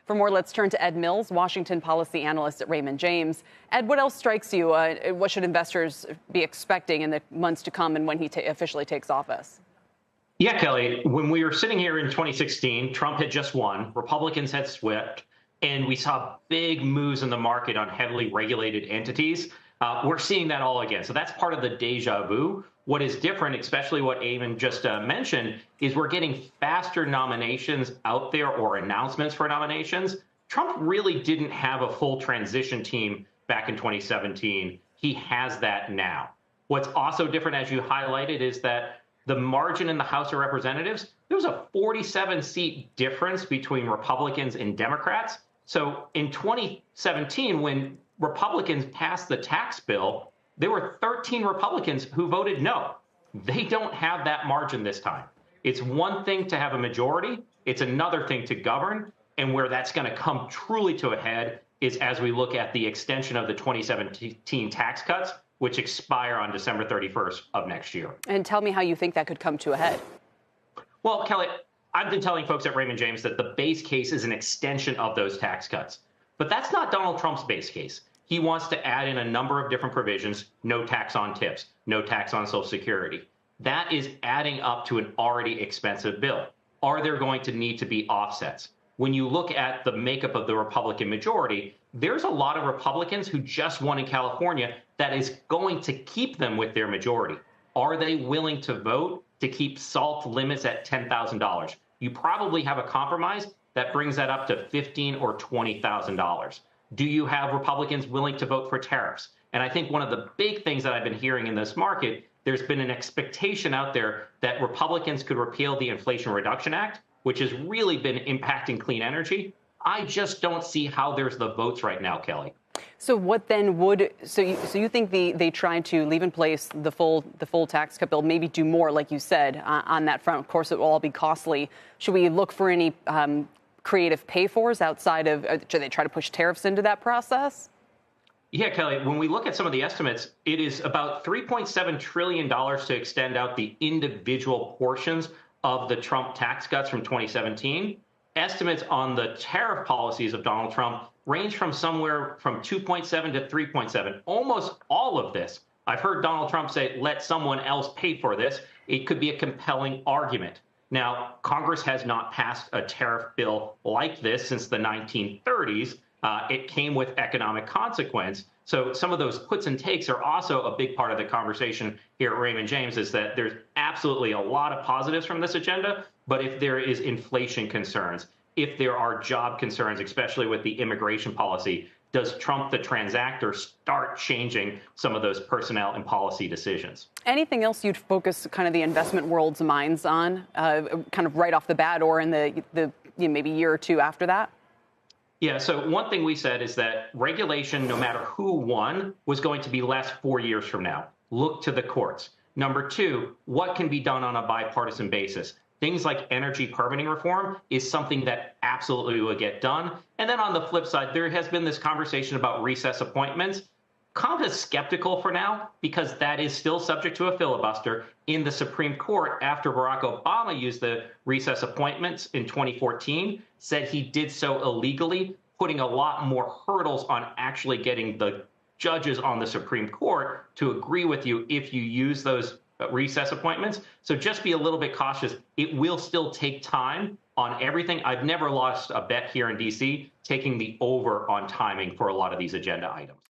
For more, let's turn to Ed Mills, Washington policy analyst at Raymond James. Ed, what else strikes you? What should investors be expecting in the months to come and when he officially takes office? Yeah, Kelly, when we were sitting here in 2016, Trump had just won, Republicans had swept, and we saw big moves in the market on heavily regulated entities. We're seeing that all again. So that's part of the deja vu. What is different, especially what Eamon just mentioned, is we're getting faster nominations out there or announcements for nominations. Trump really didn't have a full transition team back in 2017. He has that now. What's also different, as you highlighted, is that the margin in the House of Representatives, there was a 47-seat difference between Republicans and Democrats. So in 2017, when Republicans passed the tax bill, there were 13 Republicans who voted no. They don't have that margin this time. It's one thing to have a majority. It's another thing to govern. And where that's going to come truly to a head is as we look at the extension of the 2017 tax cuts, which expire on December 31st of next year. And tell me how you think that could come to a head. Well, Kelly, I've been telling folks at Raymond James that the base case is an extension of those tax cuts. But that's not Donald Trump's base case. He wants to add in a number of different provisions: no tax on tips, no tax on Social Security. That is adding up to an already expensive bill. Are there going to need to be offsets? When you look at the makeup of the Republican majority, there's a lot of Republicans who just won in California that is going to keep them with their majority. Are they willing to vote to keep SALT limits at $10,000? You probably have a compromise that brings that up to $15,000 or $20,000. Do you have Republicans willing to vote for tariffs? And I think one of the big things that I've been hearing in this market, there's been an expectation out there that Republicans could repeal the Inflation Reduction Act, which has really been impacting clean energy. I just don't see how there's the votes right now, Kelly. So what then would so you think they tried to leave in place the full tax cut bill, maybe do more, like you said, on that front? Of course, it will all be costly. Should we look for any creative pay-fors outside of? Should they try to push tariffs into that process? Yeah, Kelly, when we look at some of the estimates, it is about $3.7 trillion to extend out the individual portions of the Trump tax cuts from 2017. Estimates on the tariff policies of Donald Trump range from somewhere from 2.7 to 3.7. Almost all of this, I've heard Donald Trump say, let someone else pay for this. It could be a compelling argument. Now, Congress has not passed a tariff bill like this since the 1930s. It came with economic consequence. So some of those puts and takes are also a big part of the conversation here at Raymond James, is that there's absolutely a lot of positives from this agenda. But if there is inflation concerns, if there are job concerns, especially with the immigration policy, does Trump, the transactor, start changing some of those personnel and policy decisions? Anything else you'd focus kind of the investment world's minds on, kind of right off the bat, or in the maybe year or two after that? Yeah, so one thing we said is that regulation, no matter who won, was going to be less 4 years from now. Look to the courts. Number two, what can be done on a bipartisan basis? Things like energy permitting reform is something that absolutely will get done. And then on the flip side, there has been this conversation about recess appointments. Kind of skeptical for now, because that is still subject to a filibuster in the Supreme Court after Barack Obama used the recess appointments in 2014, said he did so illegally, putting a lot more hurdles on actually getting the judges on the Supreme Court to agree with you if you use those recess appointments. So just be a little bit cautious. It will still take time on everything. I've never lost a bet here in D.C. taking the over on timing for a lot of these agenda items.